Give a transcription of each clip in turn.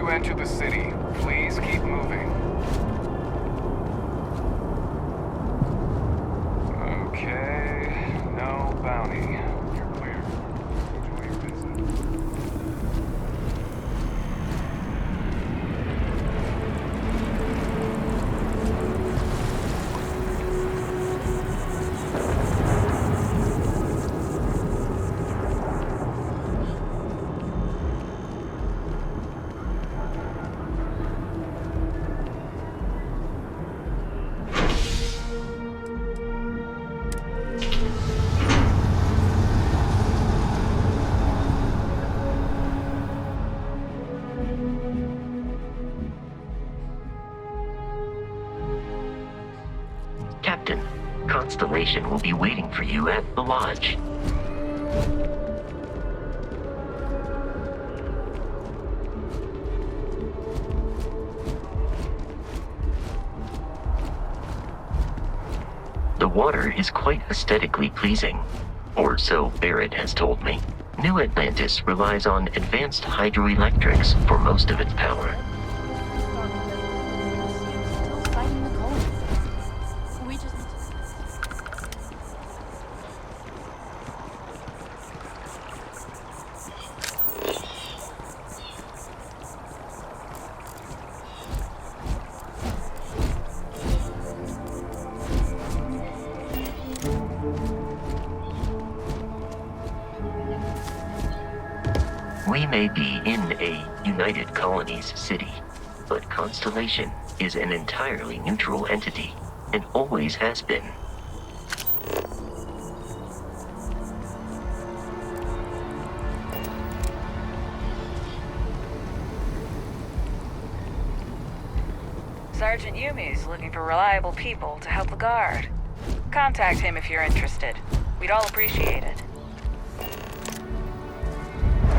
enter the city. Please keep moving. Okay, no bounty. You're clear. Enjoy your visit. Captain, Constellation will be waiting for you at the lodge. The water is quite aesthetically pleasing, or so Barrett has told me. New Atlantis relies on advanced hydroelectrics for most of its power. We may be in a United Colonies city, but Constellation is an entirely neutral entity, and always has been. Sergeant Yumi's looking for reliable people to help the guard. Contact him if you're interested. We'd all appreciate it.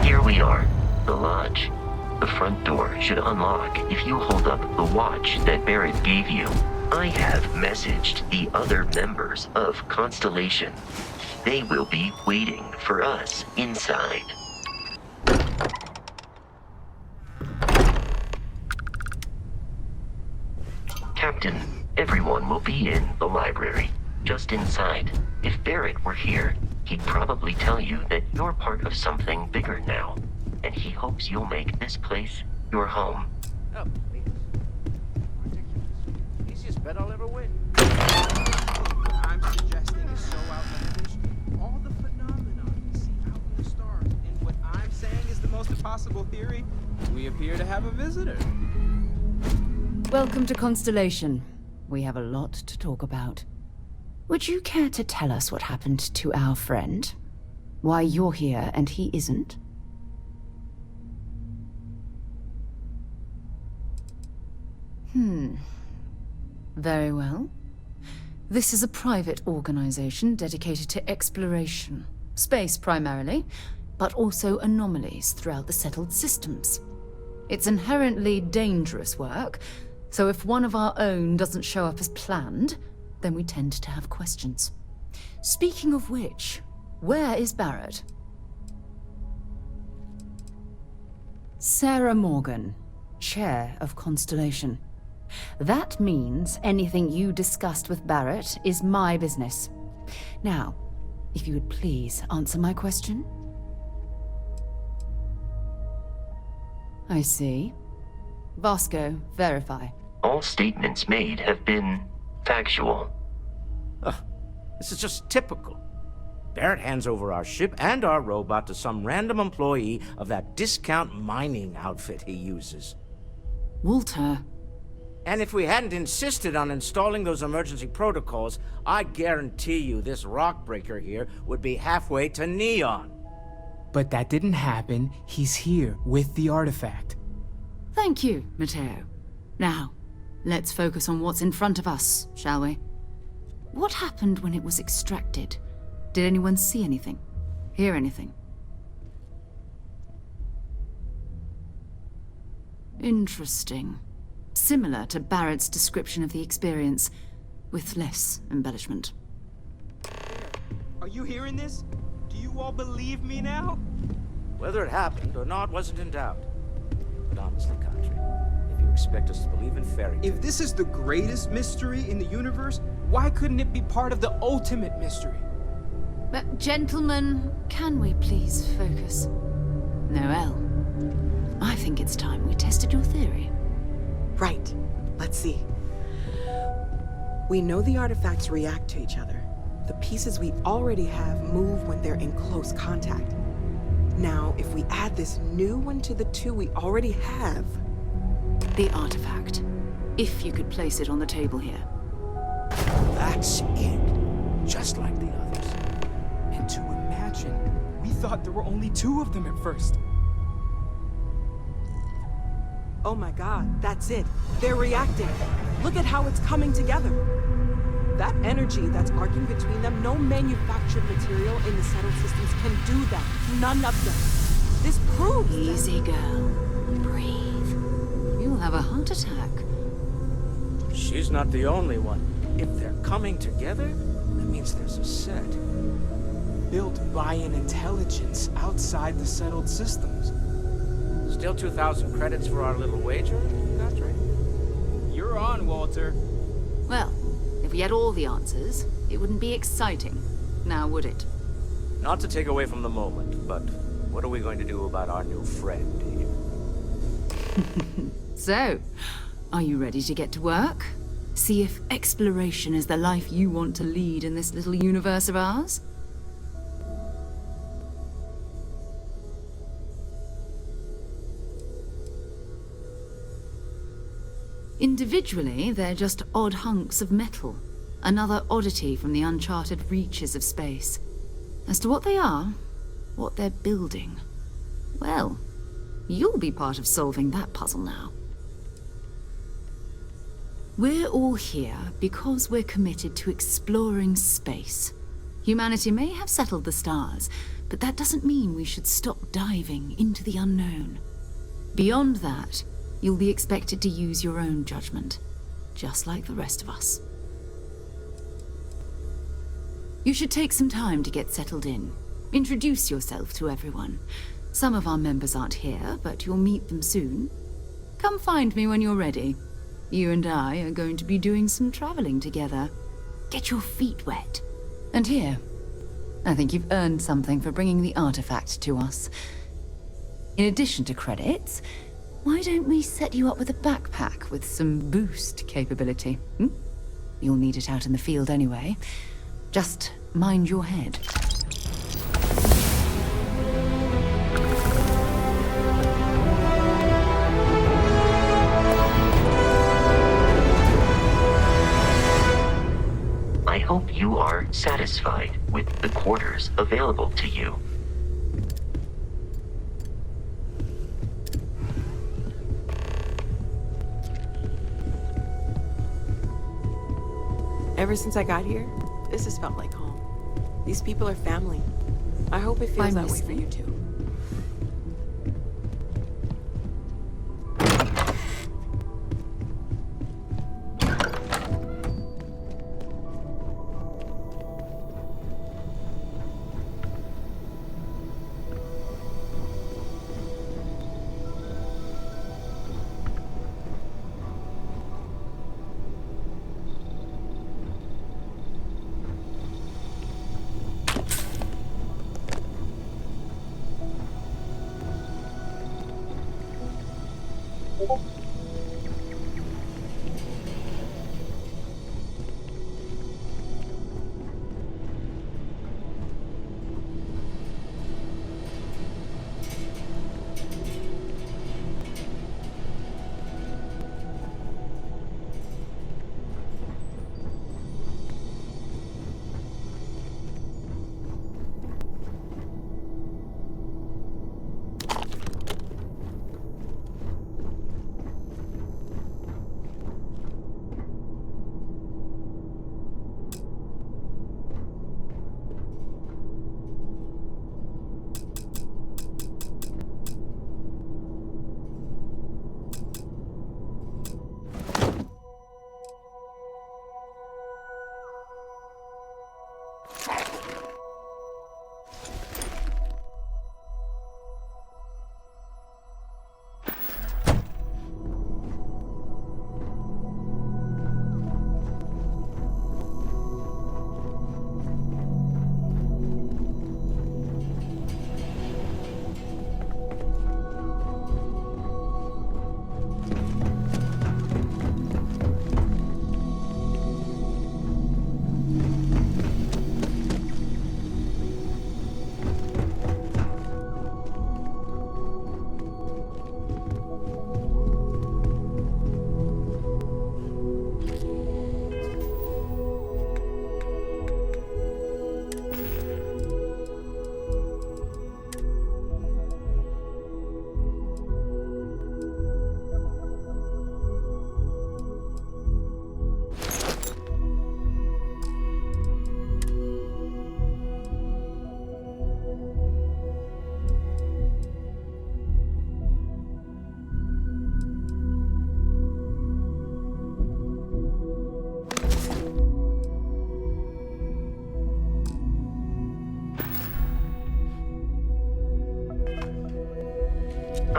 Here we are, the lodge. The front door should unlock if you hold up the watch that Barrett gave you. I have messaged the other members of Constellation. They will be waiting for us inside. Captain, everyone will be in the library, just inside. If Barrett were here, he'd probably tell you that you're part of something bigger now, and he hopes you'll make this place your home. Oh, please. Ridiculous. Easiest bet I'll ever win. What I'm suggesting is so outlandish. All the phenomena we see out in the stars, and what I'm saying is the most impossible theory. We appear to have a visitor. Welcome to Constellation. We have a lot to talk about. Would you care to tell us what happened to our friend? Why you're here and he isn't? Very well. This is a private organization dedicated to exploration. Space primarily, but also anomalies throughout the settled systems. It's inherently dangerous work, so if one of our own doesn't show up as planned, then we tend to have questions. Speaking of which, where is Barrett? Sarah Morgan, Chair of Constellation. That means anything you discussed with Barrett is my business. Now, if you would please answer my question. I see. Vasco, verify. All statements made have been factual. This is just typical. Barrett hands over our ship and our robot to some random employee of that discount mining outfit he uses. Walter. And if we hadn't insisted on installing those emergency protocols, I guarantee you this rock breaker here would be halfway to Neon. But that didn't happen. He's here with the artifact. Thank you, Matteo. Now, let's focus on what's in front of us, shall we? What happened when it was extracted? Did anyone see anything? Hear anything? Interesting. Similar to Barrett's description of the experience, with less embellishment. Are you hearing this? Do you all believe me now? Whether it happened or not wasn't in doubt. But honestly, Country. If you expect us to believe in fairy tales... If this is the greatest mystery in the universe, why couldn't it be part of the ultimate mystery? But, gentlemen, can we please focus? Noel, I think it's time we tested your theory. Right. Let's see. We know the artifacts react to each other. The pieces we already have move when they're in close contact. Now, if we add this new one to the two we already have... The artifact. If you could place it on the table here. That's it. Just like the others. And to imagine, we thought there were only 2 of them at first. Oh my god, that's it. They're reacting. Look at how it's coming together. That energy that's arcing between them, no manufactured material in the settled systems can do that. None of them. This proves that... Easy, girl. Breathe. You'll have a heart attack. She's not the only one. If they're coming together, that means there's a set. Built by an intelligence outside the settled systems. Still 2,000 credits for our little wager, Country? You're on, Walter. Well, if we had all the answers, it wouldn't be exciting. Now, would it? Not to take away from the moment, but what are we going to do about our new friend here? So, are you ready to get to work? See if exploration is the life you want to lead in this little universe of ours? Individually, they're just odd hunks of metal. Another oddity from the uncharted reaches of space. As to what they are, what they're building, well, you'll be part of solving that puzzle now. We're all here because we're committed to exploring space. Humanity may have settled the stars, but that doesn't mean we should stop diving into the unknown. Beyond that, you'll be expected to use your own judgment, just like the rest of us. You should take some time to get settled in. Introduce yourself to everyone. Some of our members aren't here, but you'll meet them soon. Come find me when you're ready. You and I are going to be doing some traveling together. Get your feet wet. And here, I think you've earned something for bringing the artifact to us. In addition to credits, why don't we set you up with a backpack with some boost capability? You'll need it out in the field anyway. Just mind your head. I hope you are satisfied with the quarters available to you. Ever since I got here, this has felt like home. These people are family. I hope it feels I'm that way for listening. you too.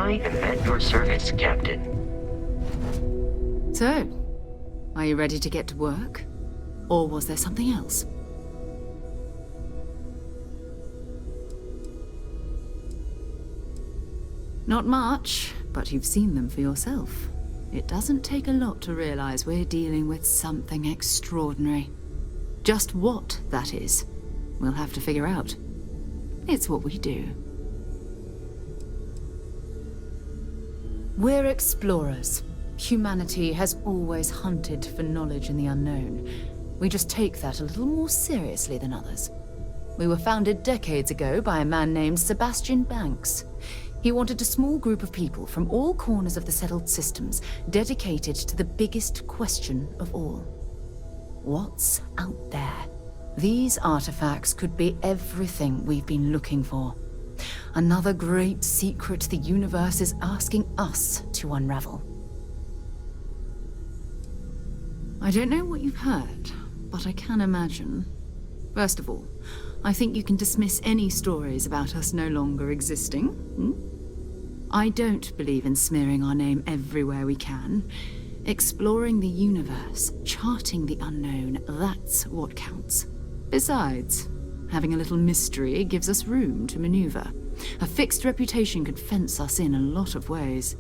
I am at your service, Captain. So, are you ready to get to work? Or was there something else? Not much, but you've seen them for yourself. It doesn't take a lot to realize we're dealing with something extraordinary. Just what that is, we'll have to figure out. It's what we do. We're explorers. Humanity has always hunted for knowledge in the unknown. We just take that a little more seriously than others. We were founded decades ago by a man named Sebastian Banks. He wanted a small group of people from all corners of the settled systems dedicated to the biggest question of all. What's out there? These artifacts could be everything we've been looking for. Another great secret the universe is asking us to unravel. I don't know what you've heard, but I can imagine. First of all, I think you can dismiss any stories about us no longer existing. I don't believe in smearing our name everywhere we can. Exploring the universe, charting the unknown, that's what counts. Besides, having a little mystery gives us room to maneuver. A fixed reputation could fence us in a lot of ways.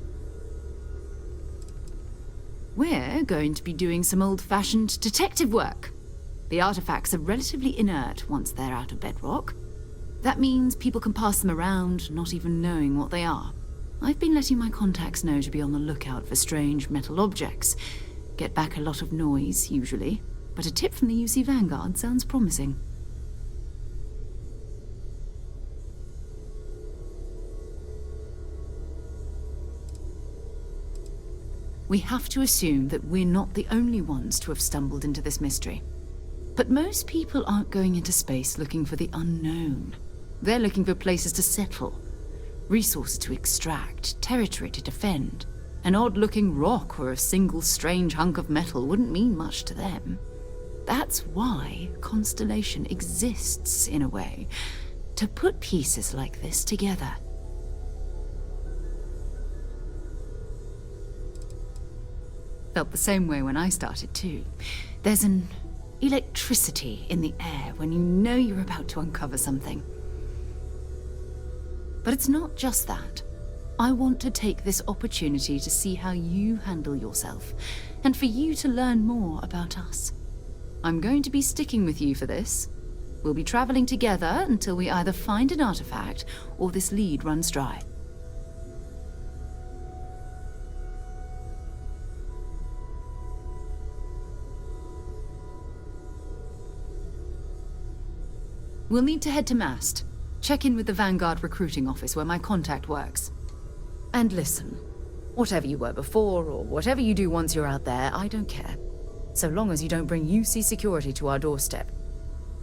We're going to be doing some old-fashioned detective work. The artifacts are relatively inert once they're out of bedrock. That means people can pass them around, not even knowing what they are. I've been letting my contacts know to be on the lookout for strange metal objects. Get back a lot of noise, usually, but a tip from the UC Vanguard sounds promising. We have to assume that we're not the only ones to have stumbled into this mystery. But most people aren't going into space looking for the unknown. They're looking for places to settle. Resources to extract, territory to defend. An odd-looking rock or a single strange hunk of metal wouldn't mean much to them. That's why Constellation exists, in a way, to put pieces like this together. Felt the same way when I started, too. There's an electricity in the air when you know you're about to uncover something. But it's not just that. I want to take this opportunity to see how you handle yourself, and for you to learn more about us. I'm going to be sticking with you for this. We'll be traveling together until we either find an artifact or this lead runs dry. We'll need to head to Mast. Check in with the Vanguard recruiting office where my contact works. And listen, whatever you were before or whatever you do once you're out there, I don't care. So long as you don't bring UC security to our doorstep.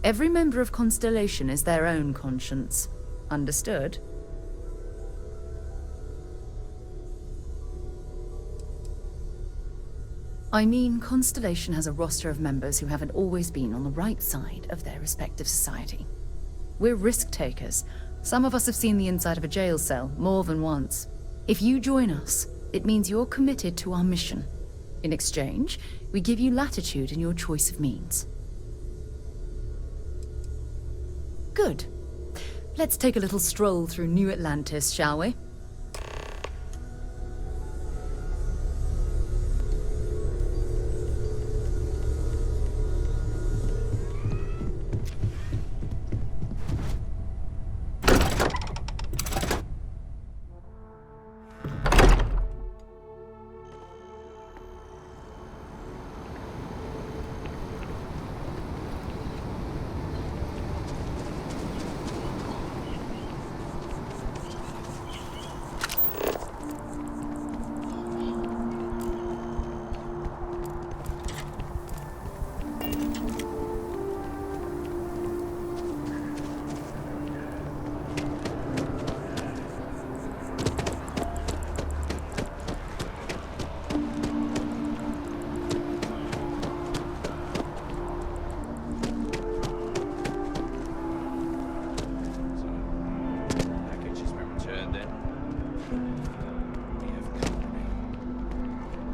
Every member of Constellation is their own conscience. Understood? I mean, Constellation has a roster of members who haven't always been on the right side of their respective society. We're risk-takers. Some of us have seen the inside of a jail cell more than once. If you join us, it means you're committed to our mission. In exchange, we give you latitude in your choice of means. Good. Let's take a little stroll through New Atlantis, shall we?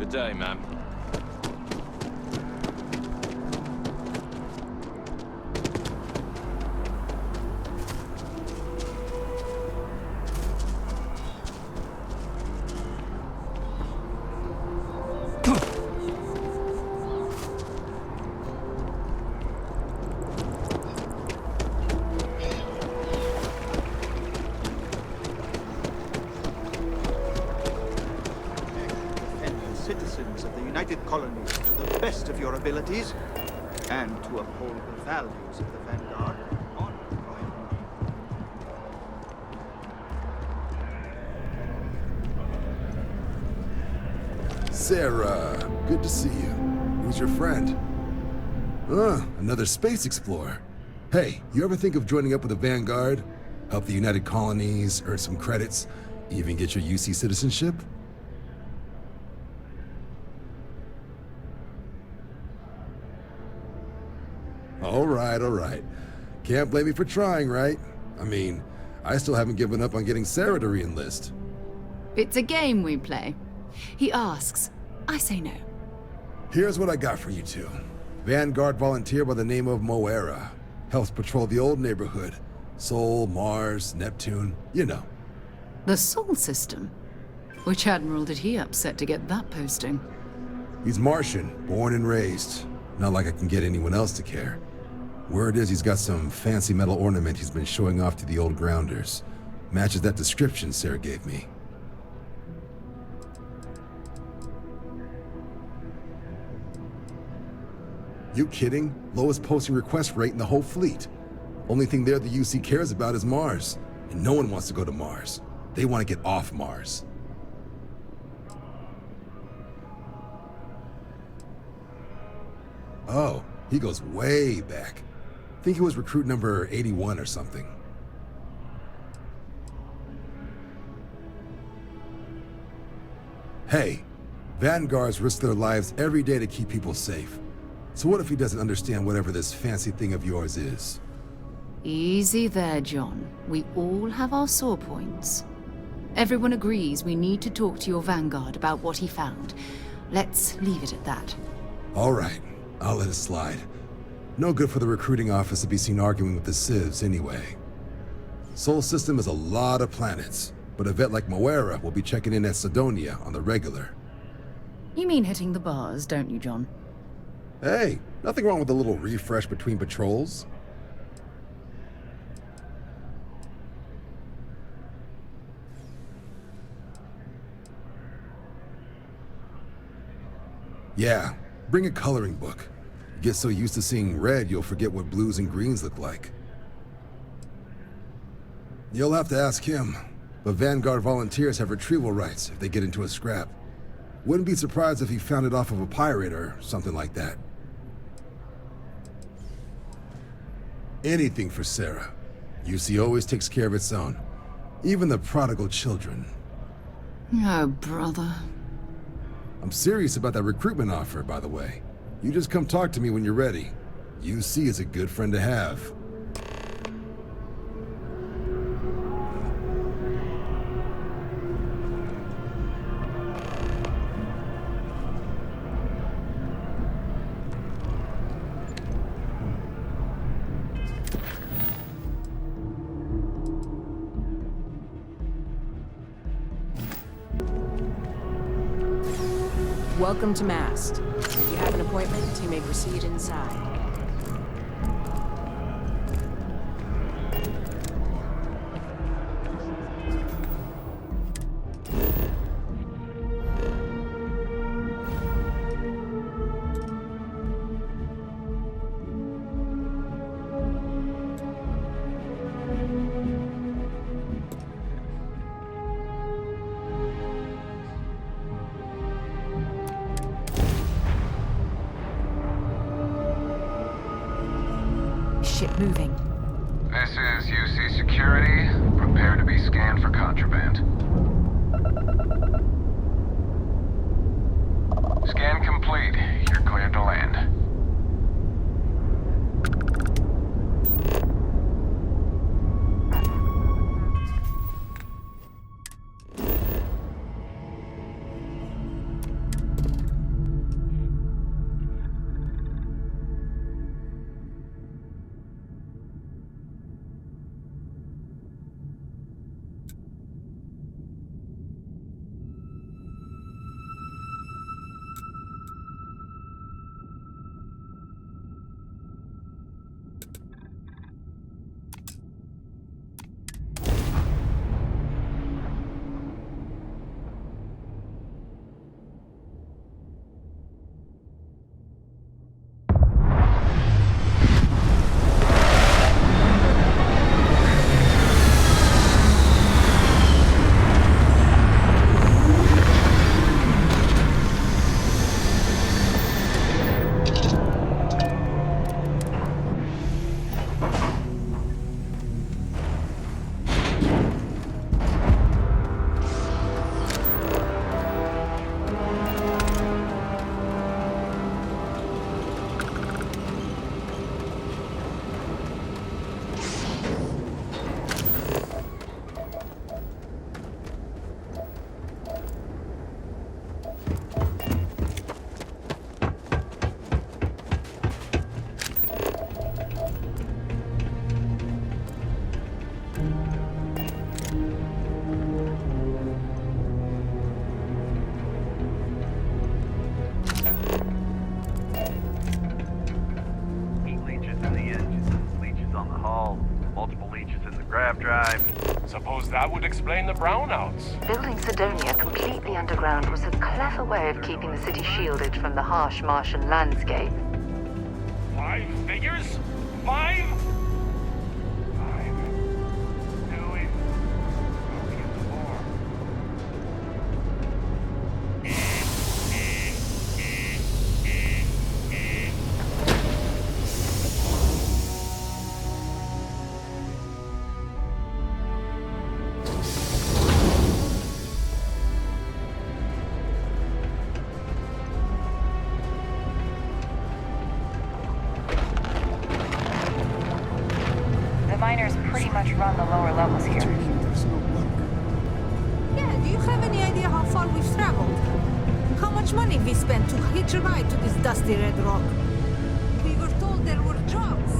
Good day, ma'am. Citizens of the United Colonies to the best of your abilities, and to uphold the values of the Vanguard. Sarah, good to see you. Who's your friend? Another space explorer. Hey, you ever think of joining up with the Vanguard? Help the United Colonies, earn some credits, even get your UC citizenship? All right. Can't blame me for trying, right? I mean, I still haven't given up on getting Sarah to re-enlist. It's a game we play. He asks, I say no. Here's what I got for you two. Vanguard volunteer by the name of Moira. Helps patrol the old neighborhood. Sol, Mars, Neptune, you know. The Sol system? Which admiral did he upset to get that posting? He's Martian, born and raised. Not like I can get anyone else to care. Word is he's got some fancy metal ornament he's been showing off to the old grounders. Matches that description Sarah gave me. You kidding? Lowest posting request rate in the whole fleet. Only thing there the UC cares about is Mars. And no one wants to go to Mars. They want to get off Mars. Oh, he goes way back. Think he was recruit number 81 or something. Hey, Vanguards risk their lives every day to keep people safe. So what if he doesn't understand whatever this fancy thing of yours is? Easy there, John. We all have our sore points. Everyone agrees we need to talk to your Vanguard about what he found. Let's leave it at that. All right, I'll let it slide. No good for the recruiting office to be seen arguing with the civs anyway. Sol system is a lot of planets, but a vet like Moira will be checking in at Sidonia on the regular. You mean hitting the bars, don't you, John? Hey, nothing wrong with a little refresh between patrols. Yeah, bring a coloring book. You get so used to seeing red, you'll forget what blues and greens look like. You'll have to ask him, but Vanguard volunteers have retrieval rights if they get into a scrap. Wouldn't be surprised if he found it off of a pirate or something like that. Anything for Sarah. UC always takes care of its own. Even the prodigal children. Oh, brother. I'm serious about that recruitment offer, by the way. You just come talk to me when you're ready. UC is a good friend to have. Welcome to Mast. If you have an appointment, you may proceed inside. Ship moving. This is UC Security. Prepare to be scanned for contraband. Scan complete. You're cleared to land. hull, multiple leeches in the grav drive. Suppose that would explain the brownouts. Building Sidonia completely underground was a clever way of keeping the city shielded from the harsh Martian landscape. 5 figures? 5? 5. Do it. Probably get 4. The miners pretty much run the lower levels here. Yeah, do you have any idea how far we've traveled? How much money we spent to hitch a ride to this dusty red rock? We were told there were jobs.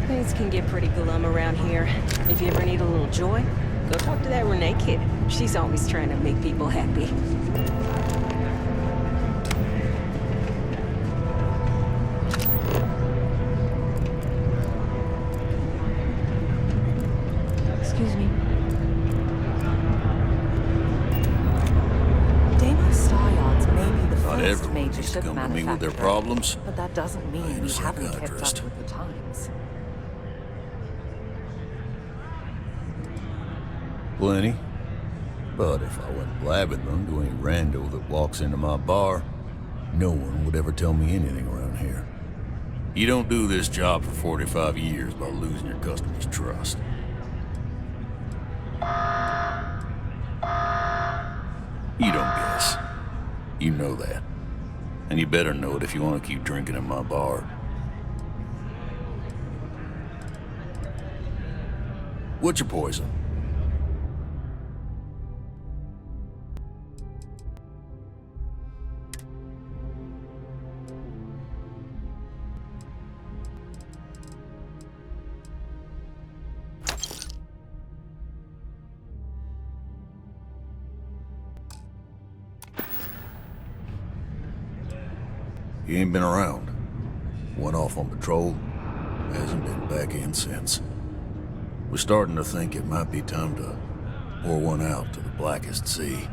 Things can get pretty glum around here. If you ever need a little joy, go talk to that Renee kid. She's always trying to make people happy. Excuse me. Deimos Steyards may be the Not first everyone major needs to ship come to me with their manufacturer, problems. but that doesn't mean ain't a we haven't kept psychiatrist. up with the times. Plenty. But if I went blabbing them to any rando that walks into my bar, no one would ever tell me anything around here. You don't do this job for 45 years by losing your customers' trust. You don't guess. You know that. And you better know it if you want to keep drinking in my bar. What's your poison? He ain't been around. Went off on patrol. Hasn't been back in since. We're starting to think it might be time to pour one out to the blackest sea.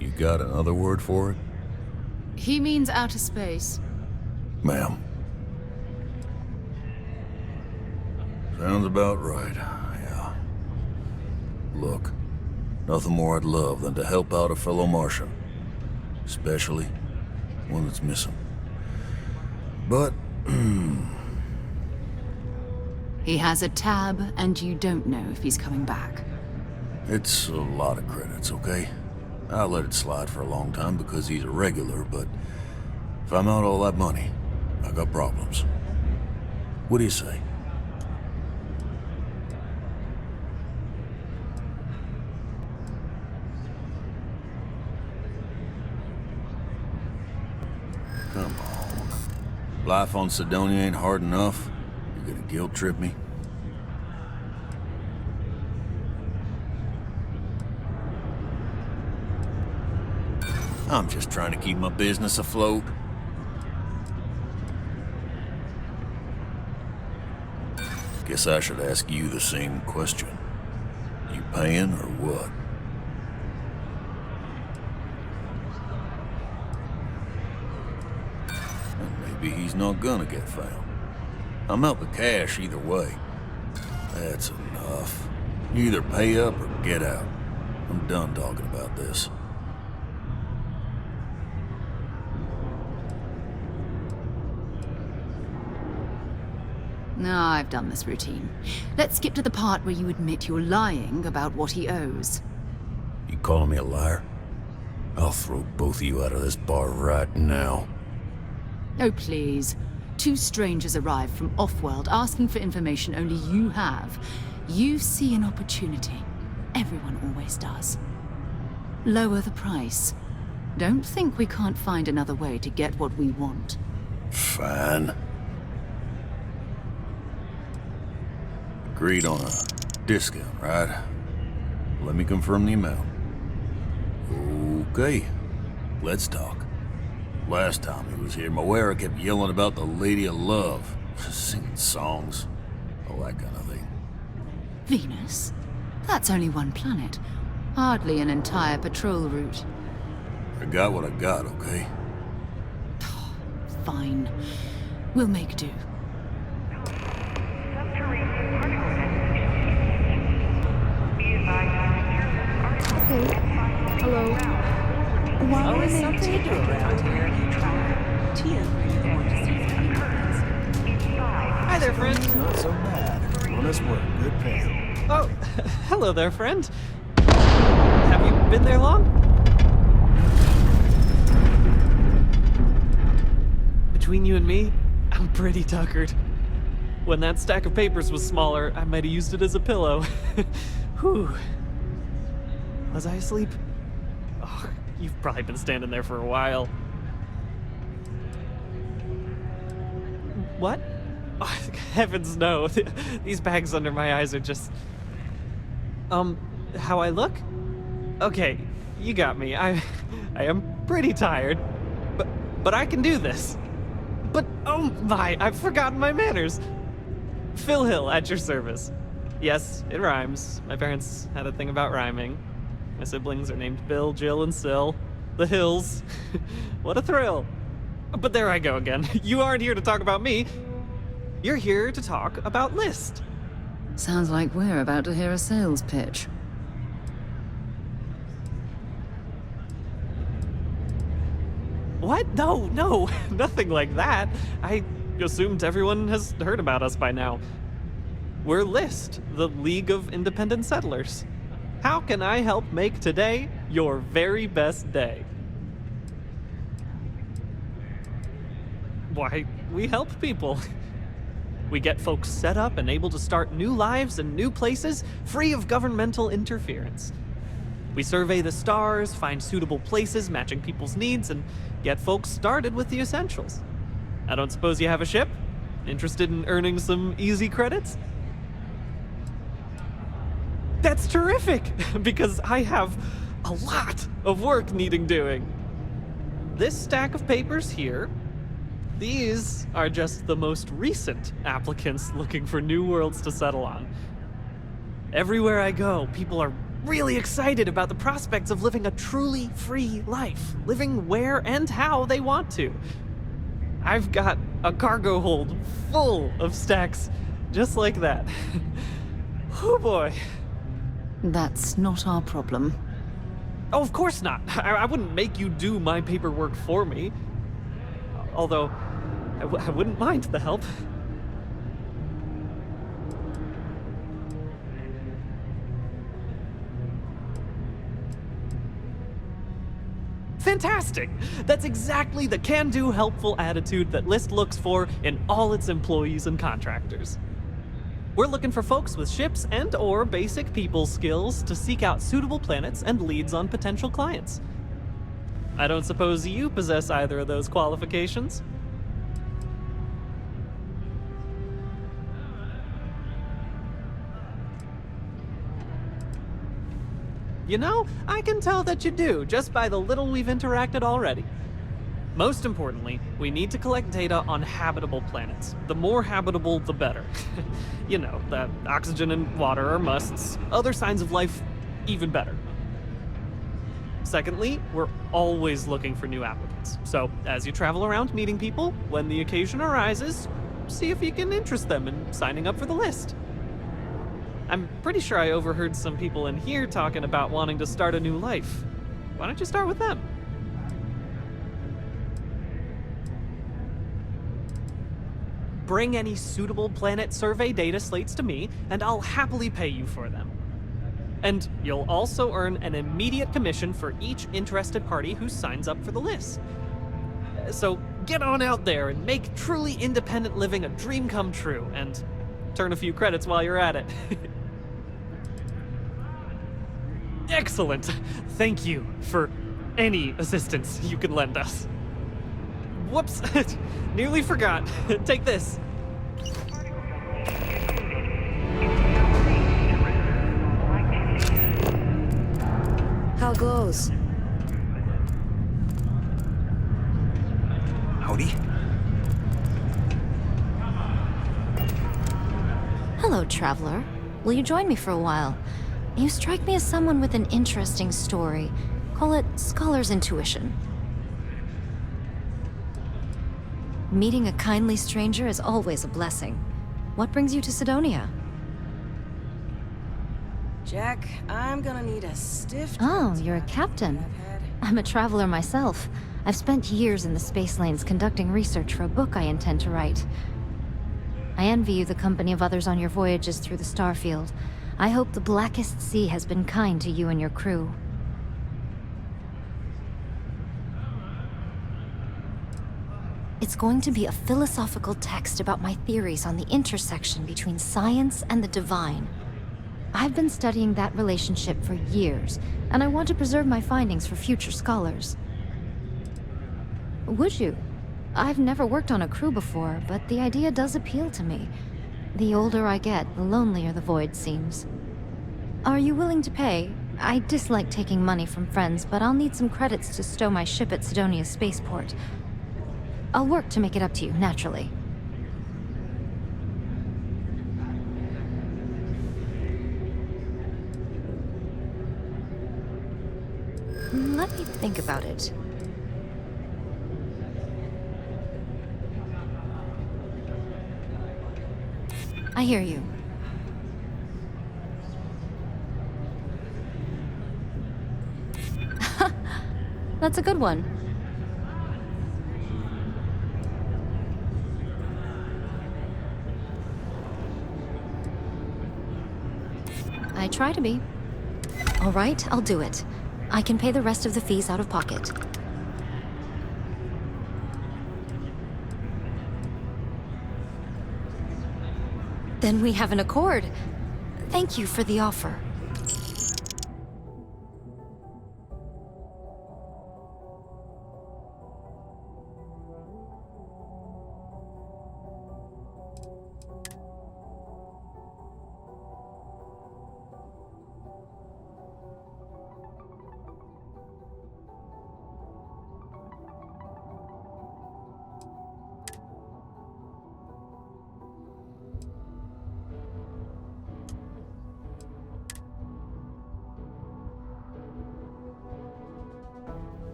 You got another word for it? He means outer space. Ma'am. Sounds about right, yeah. Look, nothing more I'd love than to help out a fellow Martian. Especially one that's missing. But, He has a tab, and you don't know if he's coming back. it's a lot of credits, okay? I let it slide for a long time because he's a regular, but if I'm out all that money, I got problems. What do you say? Come on. Life on Sidonia ain't hard enough. You're gonna guilt trip me? I'm just trying to keep my business afloat. Guess I should ask you the same question. You paying or what? And maybe he's not gonna get found. I'm out the cash either way. That's enough. You either pay up or get out. I'm done talking about this. No, I've done this routine. Let's skip to the part where you admit you're lying about what he owes. You calling me a liar? I'll throw both of you out of this bar right now. Oh, please. Two strangers arrive from off-world asking for information only you have. You see an opportunity. Everyone always does. Lower the price. Don't think we can't find another way to get what we want. Fine. Agreed on a discount, right? Let me confirm the amount. Okay, let's talk. Last time he was here, Moira kept yelling about the Lady of Love, singing songs, all that kind of thing. Venus? That's only one planet. Hardly an entire patrol route. I got what I got, okay? Fine. We'll make do. Okay. Hello. Why Always something to do around here. Tia. Hi there, friend. Not so bad. Honest work, good pay. Oh, hello there, friend. Have you been there long? Between you and me, I'm pretty tuckered. When that stack of papers was smaller, I might have used it as a pillow. Whew. Was I asleep? Oh, you've probably been standing there for a while. What? Oh, heavens no. These bags under my eyes are just... how I look? Okay, you got me. I am pretty tired. But I can do this. But, oh my, I've forgotten my manners. Phil Hill, at your service. Yes, it rhymes. My parents had a thing about rhyming. My siblings are named Bill, Jill, and Sil. The Hills. What a thrill. But there I go again. You aren't here to talk about me. You're here to talk about List. Sounds like we're about to hear a sales pitch. What? No, nothing like that. I assumed everyone has heard about us by now. We're List, the League of Independent Settlers. How can I help make today your very best day? Why, we help people. We get folks set up and able to start new lives in new places, free of governmental interference. We survey the stars, find suitable places matching people's needs, and get folks started with the essentials. I don't suppose you have a ship? Interested in earning some easy credits? That's terrific, because I have a lot of work needing doing. This stack of papers here, these are just the most recent applicants looking for new worlds to settle on. Everywhere I go, people are really excited about the prospects of living a truly free life, living where and how they want to. I've got a cargo hold full of stacks just like that. Oh boy. That's not our problem. Oh, of course not. I wouldn't make you do my paperwork for me. Although, I wouldn't mind the help. Fantastic! That's exactly the can-do, helpful attitude that List looks for in all its employees and contractors. We're looking for folks with ships and/or basic people skills to seek out suitable planets and leads on potential clients. I don't suppose you possess either of those qualifications? You know, I can tell that you do, just by the little we've interacted already. Most importantly, we need to collect data on habitable planets. The more habitable, the better. You know, that oxygen and water are musts. Other signs of life, even better. Secondly, we're always looking for new applicants. So, as you travel around meeting people, when the occasion arises, see if you can interest them in signing up for the list. I'm pretty sure I overheard some people in here talking about wanting to start a new life. Why don't you start with them? Bring any suitable planet survey data slates to me, and I'll happily pay you for them. And you'll also earn an immediate commission for each interested party who signs up for the list. So get on out there and make truly independent living a dream come true, and turn a few credits while you're at it. Excellent! Thank you for any assistance you can lend us. Whoops! Nearly forgot. Take this. how it goes. Howdy. Hello, traveler. Will you join me for a while? You strike me as someone with an interesting story. Call it scholar's intuition. Meeting a kindly stranger is always a blessing. What brings you to Sidonia? Jack, I'm gonna need a stiff... Oh, you're a captain. I'm a traveler myself. I've spent years in the space lanes conducting research for a book I intend to write. I envy you the company of others on your voyages through the Starfield. I hope the Blackest Sea has been kind to you and your crew. It's going to be a philosophical text about my theories on the intersection between science and the divine. I've been studying that relationship for years, and I want to preserve my findings for future scholars. Would you? I've never worked on a crew before, but the idea does appeal to me. The older I get, the lonelier the void seems. Are you willing to pay? I dislike taking money from friends, but I'll need some credits to stow my ship at Sidonia's spaceport. I'll work to make it up to you, naturally. Let me think about it. I hear you. That's a good one. I try to be. All right, I'll do it. I can pay the rest of the fees out of pocket. Then we have an accord. Thank you for the offer.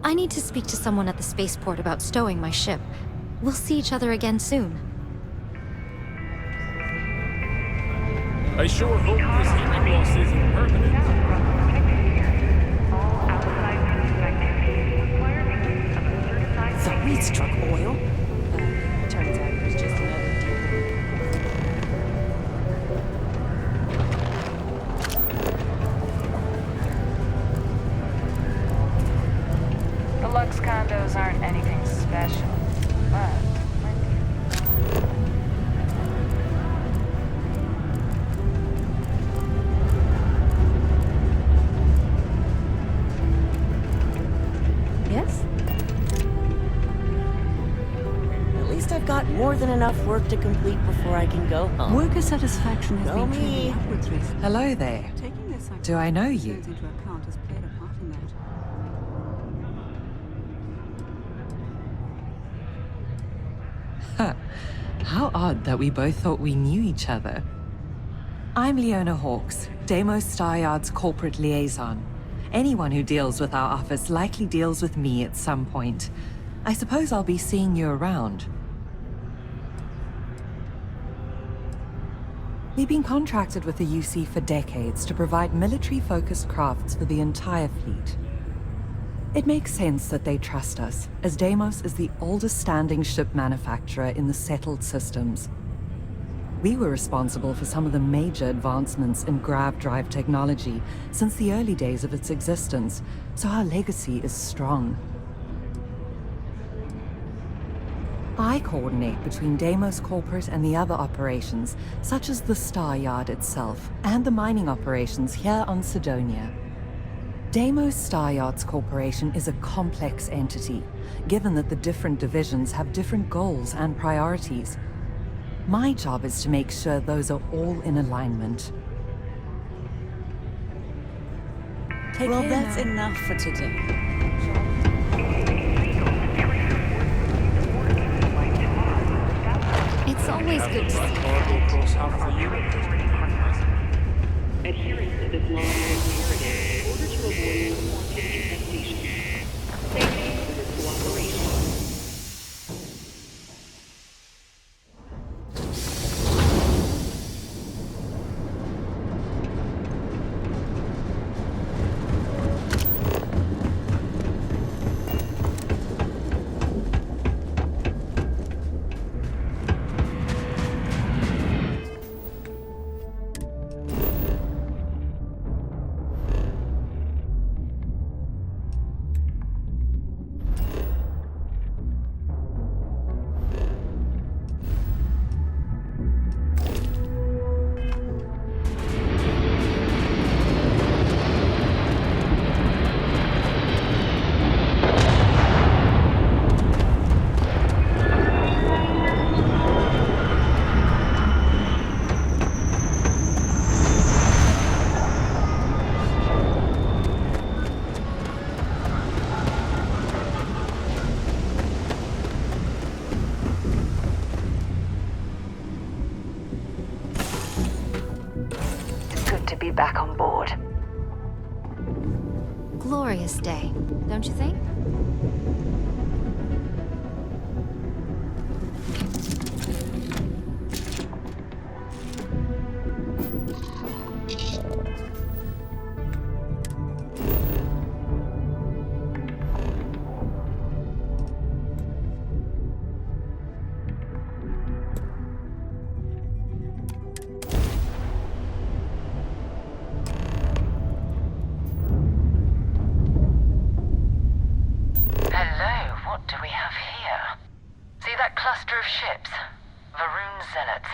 I need to speak to someone at the spaceport about stowing my ship. We'll see each other again soon. I sure hope this heat loss isn't permanent. The weed struck oil? Turns out it was just another The Lux condos aren't anything special, but Yes? At least I've got more than enough work to complete before I can go home. Worker satisfaction has Go been me. trending upwards recently. Hello there. Taking this Do I know you? into account has played a part in that. Huh. How odd that we both thought we knew each other. I'm Leona Hawkes, Deimos Staryard's corporate liaison. Anyone who deals with our office likely deals with me at some point. I suppose I'll be seeing you around. We've been contracted with the UC for decades to provide military-focused crafts for the entire fleet. It makes sense that they trust us, as Deimos is the oldest standing ship manufacturer in the settled systems. We were responsible for some of the major advancements in grav drive technology since the early days of its existence, so our legacy is strong. I coordinate between Deimos Corporate and the other operations, such as the Staryard itself, and the mining operations here on Sidonia. Deimos Staryards Corporation is a complex entity, given that the different divisions have different goals and priorities. My job is to make sure those are all in alignment. Take well, care that's now. enough for today. It's always good to see you. Cargo across half the universe. Adherence to this law is imperative in order to avoid unwanted infestation. Thank you for your cooperation. Be back on board. Glorious day, don't you think? Ships. Varun zealots.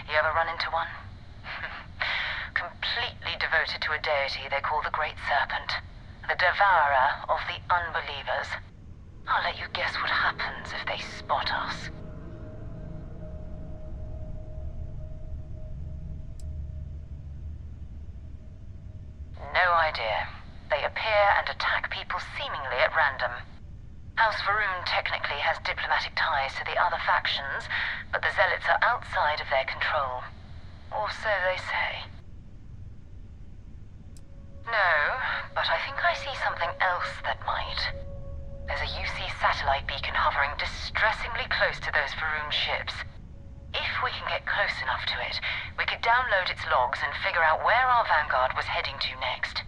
You ever run into one? Completely devoted to a deity they call the Great Serpent. The devourer of the unbelievers. I'll let you guess what happens if they spot us. No idea. They appear and attack people seemingly at random. House Varun technically has diplomatic ties to the other factions, but the zealots are outside of their control. Or so they say. No, but I think I see something else that might. There's a UC satellite beacon hovering distressingly close to those Varun ships. If we can get close enough to it, we could download its logs and figure out where our vanguard was heading to next.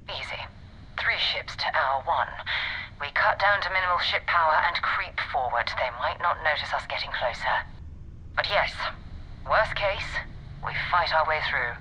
Easy. 3 ships to our 1. We cut down to minimal ship power and creep forward. They might not notice us getting closer. But yes, worst case, we fight our way through.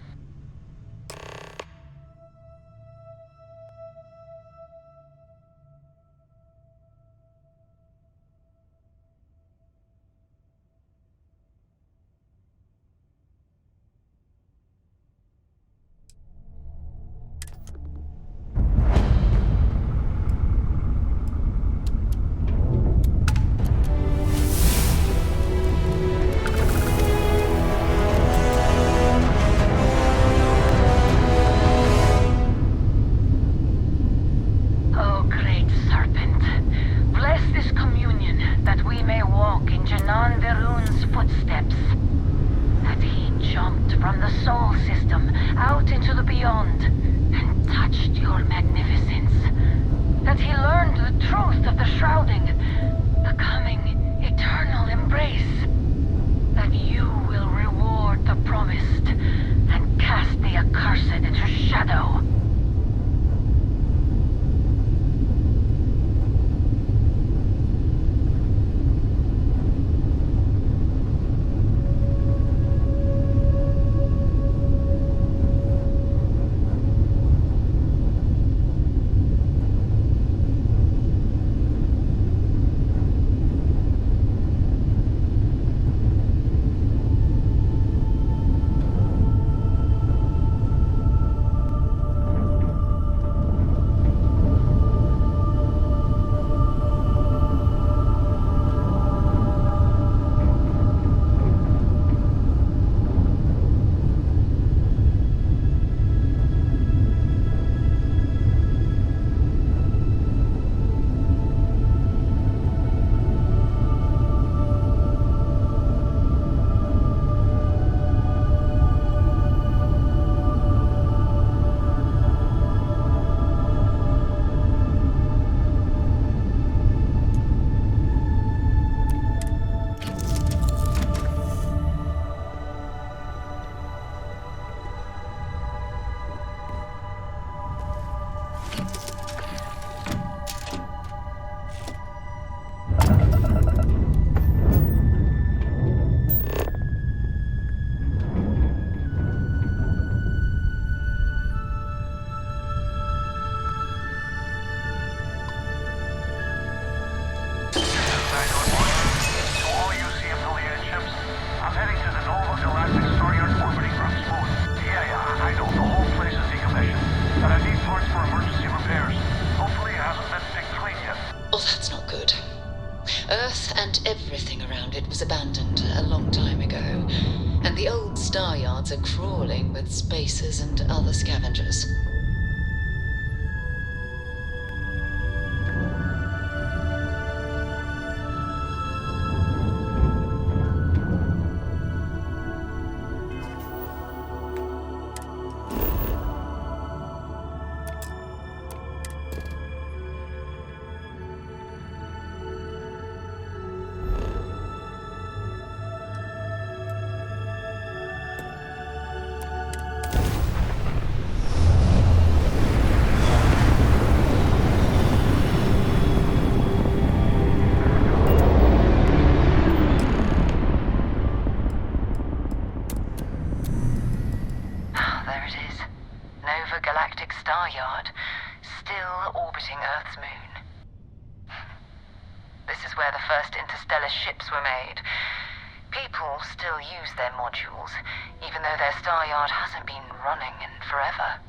Everything around it was abandoned a long time ago, and the old star yards are crawling with spacers and other scavengers. There it is. Nova Galactic Star Yard, still orbiting Earth's moon. This is where the first interstellar ships were made. People still use their modules, even though their star yard hasn't been running in forever.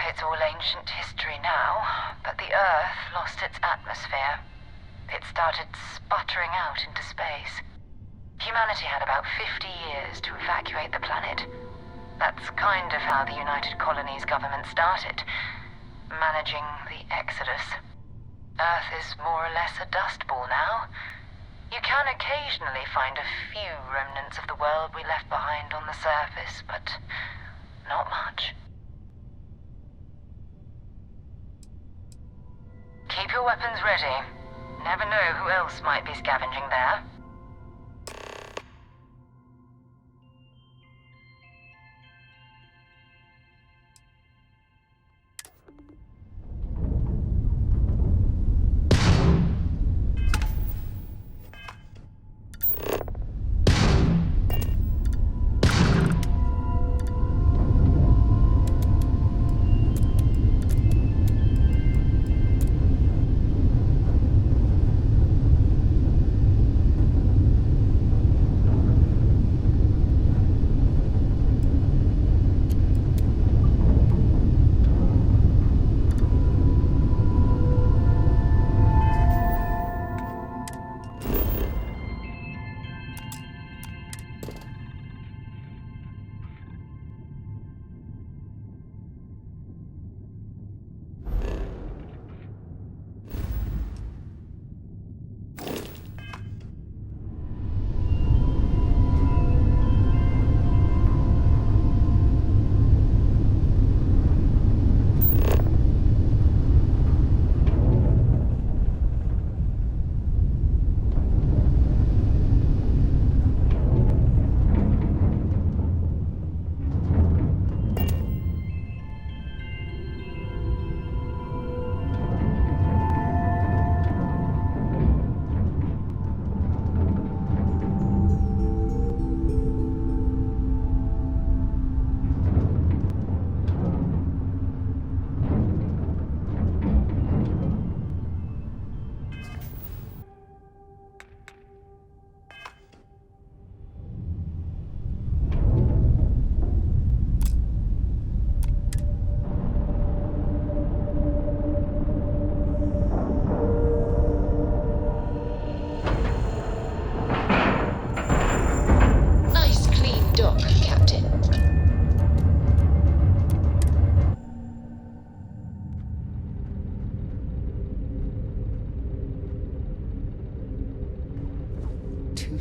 It's all ancient history now, but the Earth lost its atmosphere. It started sputtering out into space. Humanity had about 50 years to evacuate the planet. That's kind of how the United Colonies government started, managing the exodus. Earth is more or less a dust ball now. You can occasionally find a few remnants of the world we left behind on the surface, but not much. Keep your weapons ready. Never know who else might be scavenging there.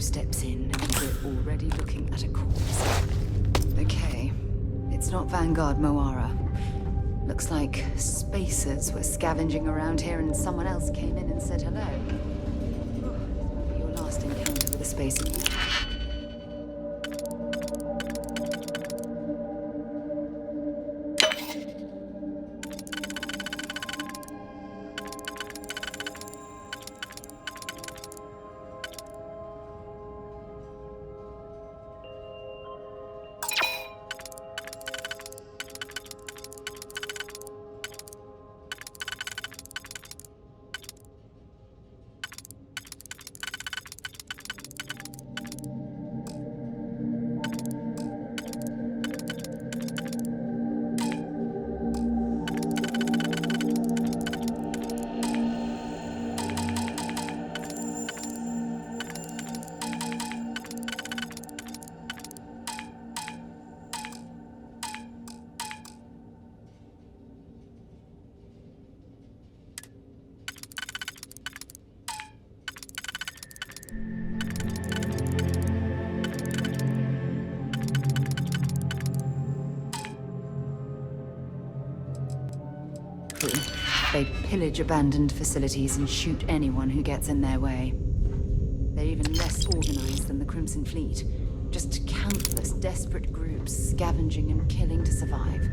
Steps in, and we're already looking at a corpse. Okay, it's not Vanguard Moara. Looks like spacers were scavenging around here and someone else came in and said hello. Your last encounter with a spacer. crew. They pillage abandoned facilities and shoot anyone who gets in their way. They're even less organized than the Crimson Fleet. Just countless desperate groups scavenging and killing to survive.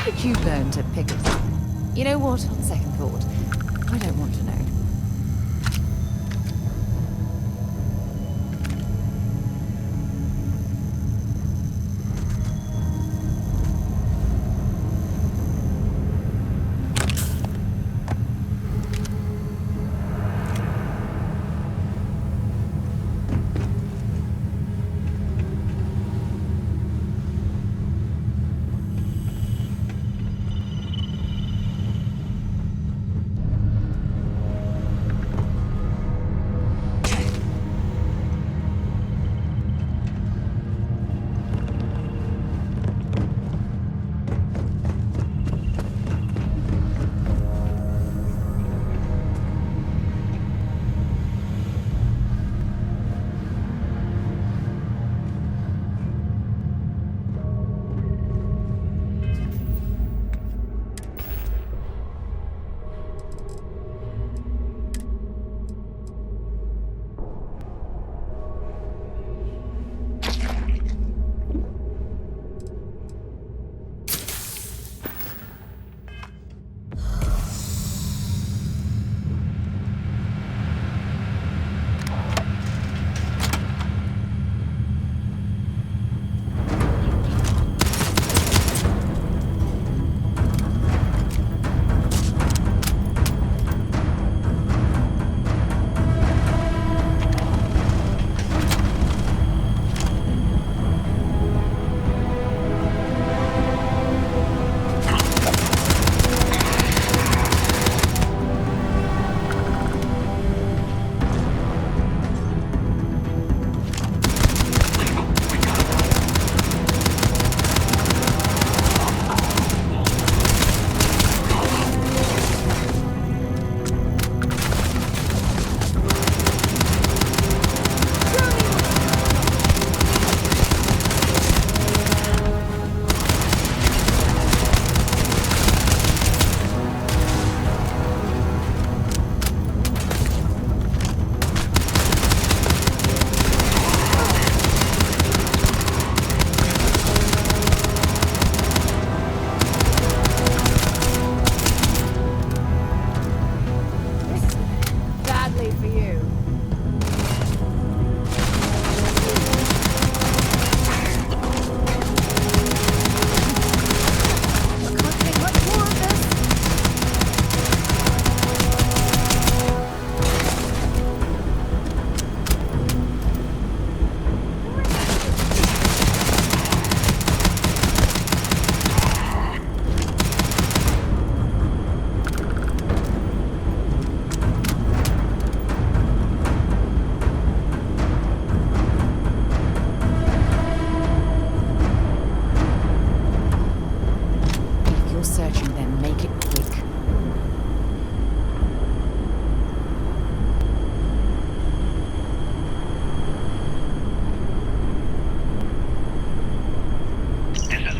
did you learn to pick it up? You know what, on second thought, I don't want to know.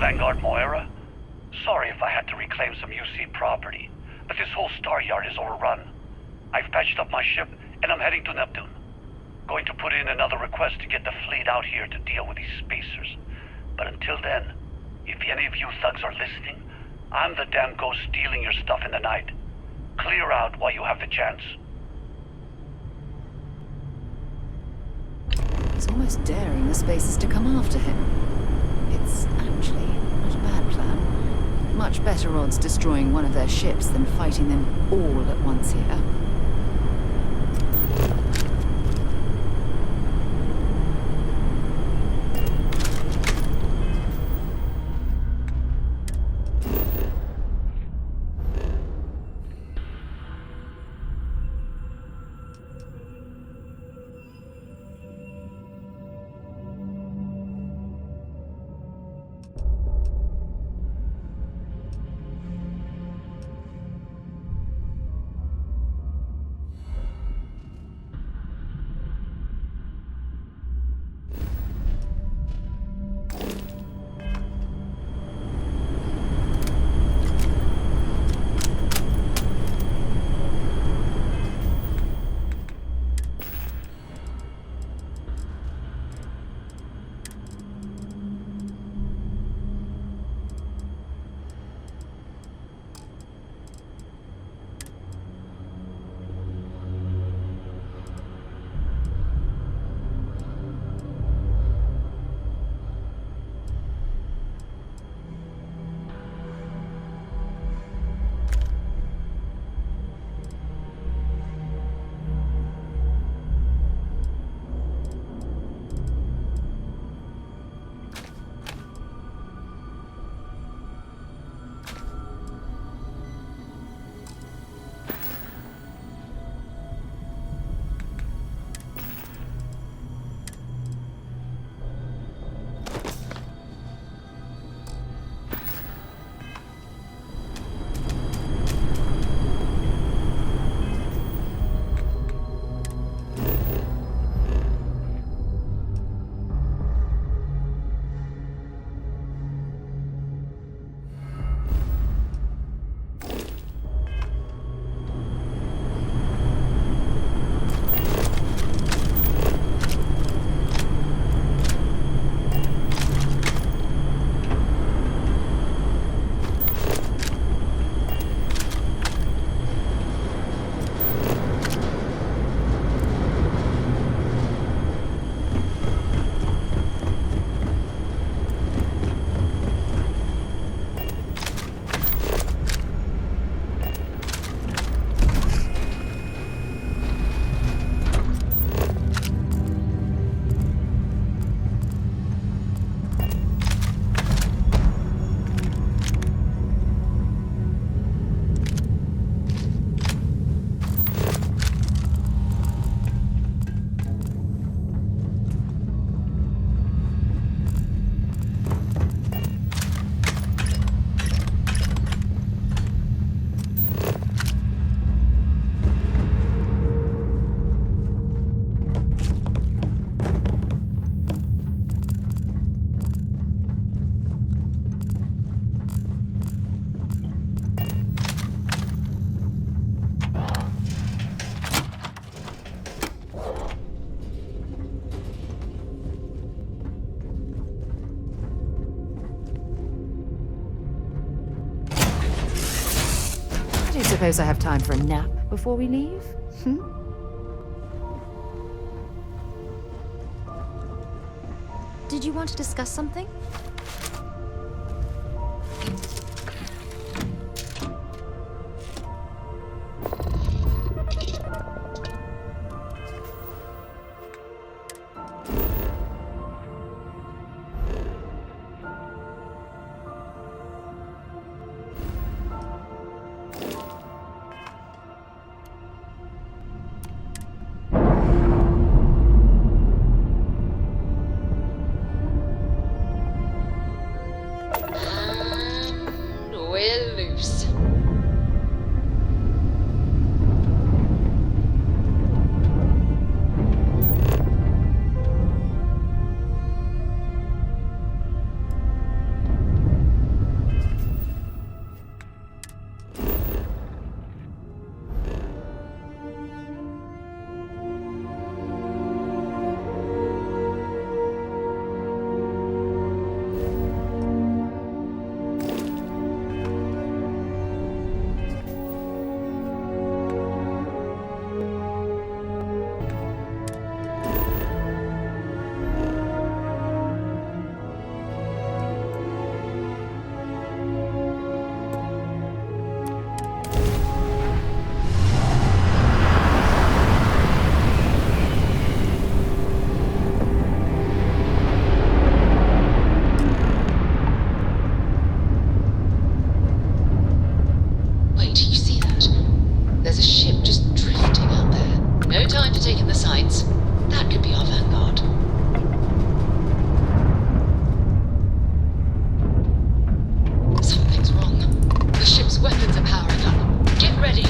Vanguard Moira? Sorry if I had to reclaim some UC property, but this whole star yard is overrun. I've patched up my ship, and I'm heading to Neptune. Going to put in another request to get the fleet out here to deal with these spacers. But until then, if any of you thugs are listening, I'm the damn ghost stealing your stuff in the night. Clear out while you have the chance. He's almost daring the spacers to come after him. It's actually not a bad plan. Much better odds destroying one of their ships than fighting them all at once here. suppose I have time for a nap before we leave? Did you want to discuss something? We're loose. Wait, you see that? There's a ship just drifting out there. No time to take in the sights. That could be our vanguard. Something's wrong. The ship's weapons are powering up. Get ready.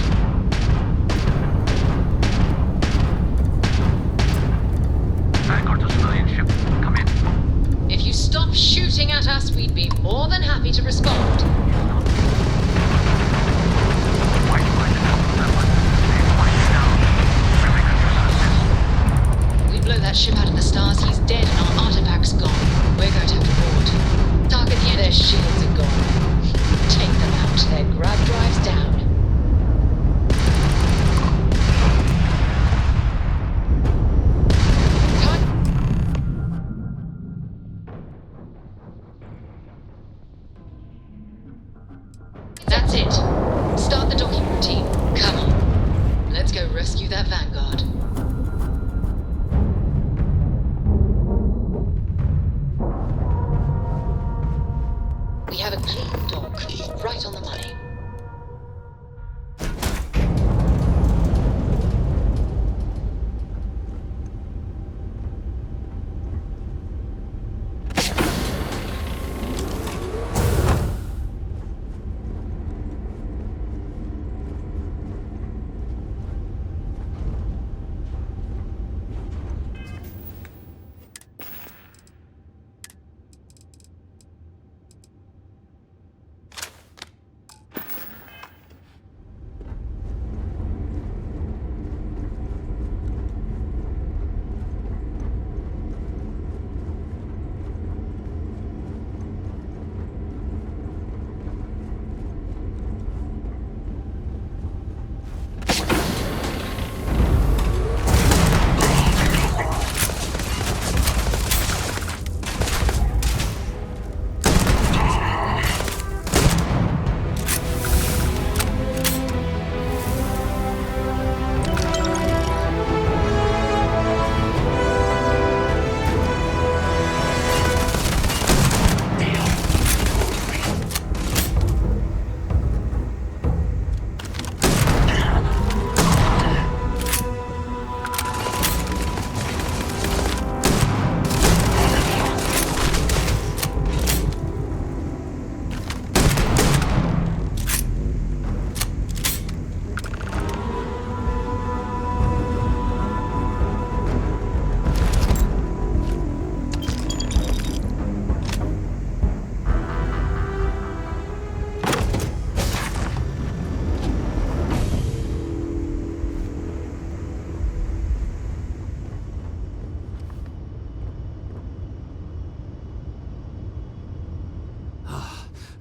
Vanguard to civilian ship. Come in. If you stop shooting at us, we'd be more than happy to respond. We blow that ship out of the stars, he's dead and our artifact's gone. We're going to have to board. Target the end, their shields are gone. Take them out, their grav drives down. That's it. Start the docking routine. Come on. Let's go rescue that vanguard. We have a clean dock, right on the money.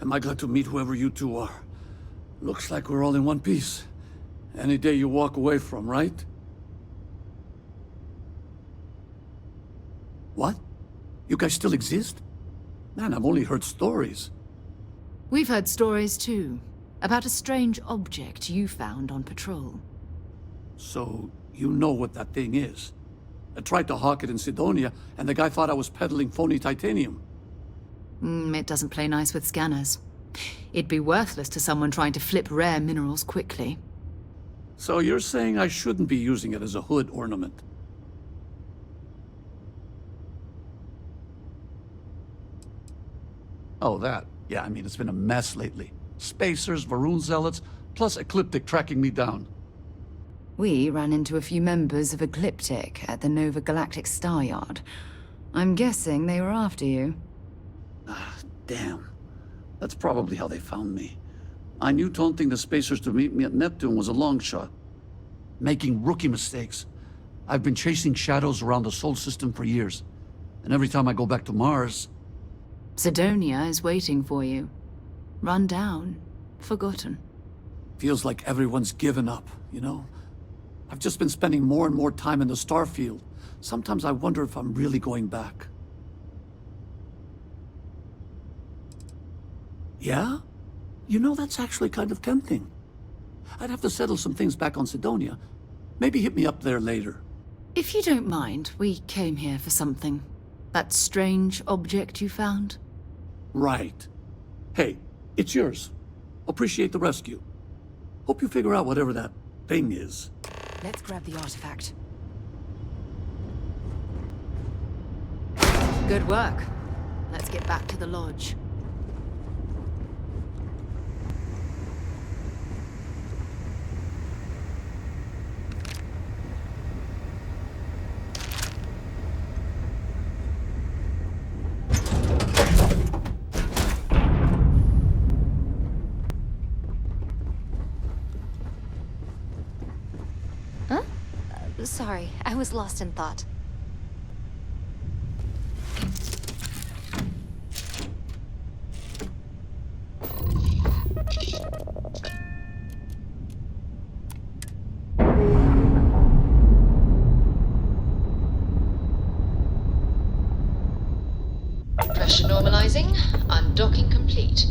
Am I glad to meet whoever you two are? Looks like we're all in one piece. Any day you walk away from, right? What? You guys still exist? Man, I've only heard stories. We've heard stories too, about a strange object you found on patrol. So, you know what that thing is? I tried to hawk it in Sidonia, and the guy thought I was peddling phony titanium. It doesn't play nice with scanners. It'd be worthless to someone trying to flip rare minerals quickly. So you're saying I shouldn't be using it as a hood ornament? Oh, that. Yeah, I mean, it's been a mess lately. Spacers, Varun zealots, plus Ecliptic tracking me down. We ran into a few members of Ecliptic at the Nova Galactic Star Yard. I'm guessing they were after you. Ah, damn. That's probably how they found me. I knew taunting the Spacers to meet me at Neptune was a long shot. Making rookie mistakes. I've been chasing shadows around the Sol system for years. And every time I go back to Mars... Sidonia is waiting for you. Run down. Forgotten. Feels like everyone's given up, you know? I've just been spending more and more time in the Starfield. Sometimes I wonder if I'm really going back. Yeah? You know, that's actually kind of tempting. I'd have to settle some things back on Sidonia. Maybe hit me up there later. If you don't mind, we came here for something. That strange object you found? Right. Hey, it's yours. Appreciate the rescue. Hope you figure out whatever that thing is. Let's grab the artifact. Good work. Let's get back to the lodge. Sorry, I was lost in thought. Pressure normalizing. Undocking complete.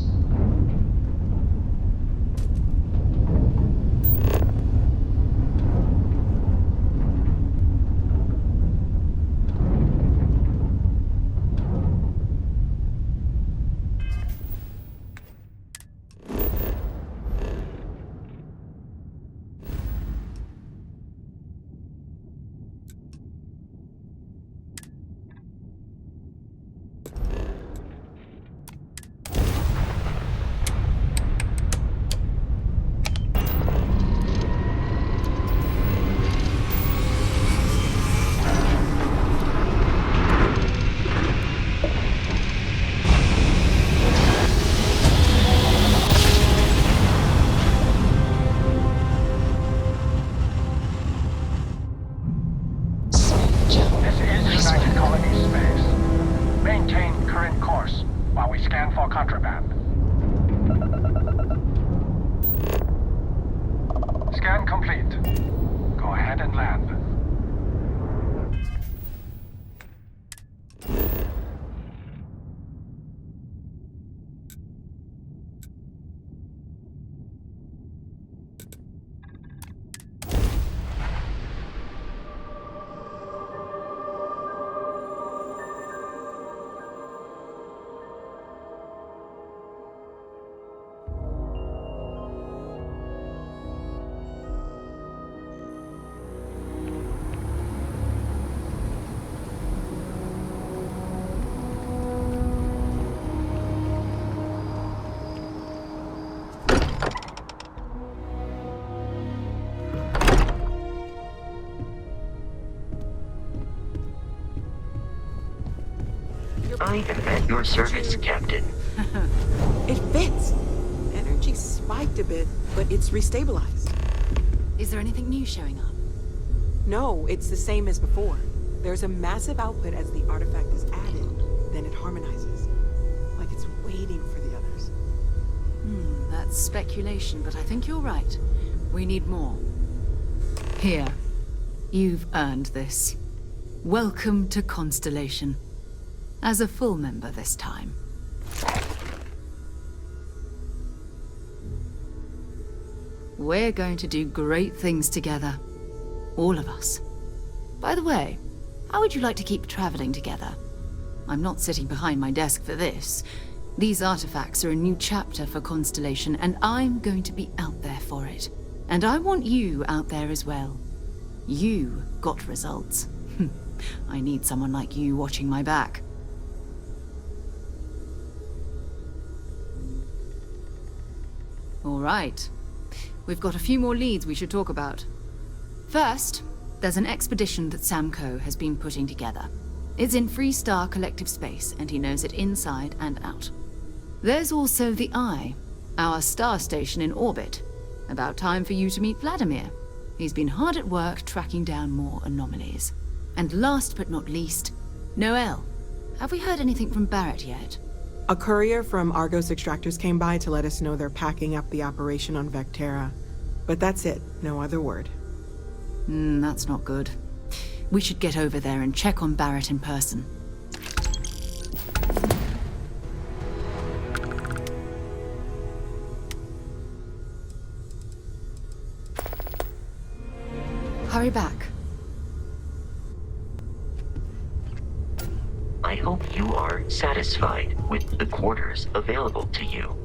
Scan complete. Go ahead and land. I am at your service, Captain. It fits. Energy spiked a bit, but it's restabilized. Is there anything new showing up? No, it's the same as before. There's a massive output as the artifact is added, then it harmonizes. Like it's waiting for the others. That's speculation, but I think you're right. We need more. Here. You've earned this. Welcome to Constellation. As a full member this time. We're going to do great things together. All of us. By the way, how would you like to keep traveling together? I'm not sitting behind my desk for this. These artifacts are a new chapter for Constellation, and I'm going to be out there for it. And I want you out there as well. You got results. I need someone like you watching my back. All right. We've got a few more leads we should talk about. First, there's an expedition that Samco has been putting together. It's in Freestar Collective Space, and he knows it inside and out. There's also the Eye, our star station in orbit. About time for you to meet Vladimir. He's been hard at work tracking down more anomalies. And last but not least, Noel. Have we heard anything from Barrett yet? A courier from Argos Extractors came by to let us know they're packing up the operation on Vectera. But that's it, no other word. That's not good. We should get over there and check on Barrett in person. Hurry back. I hope you are satisfied with the quarters available to you.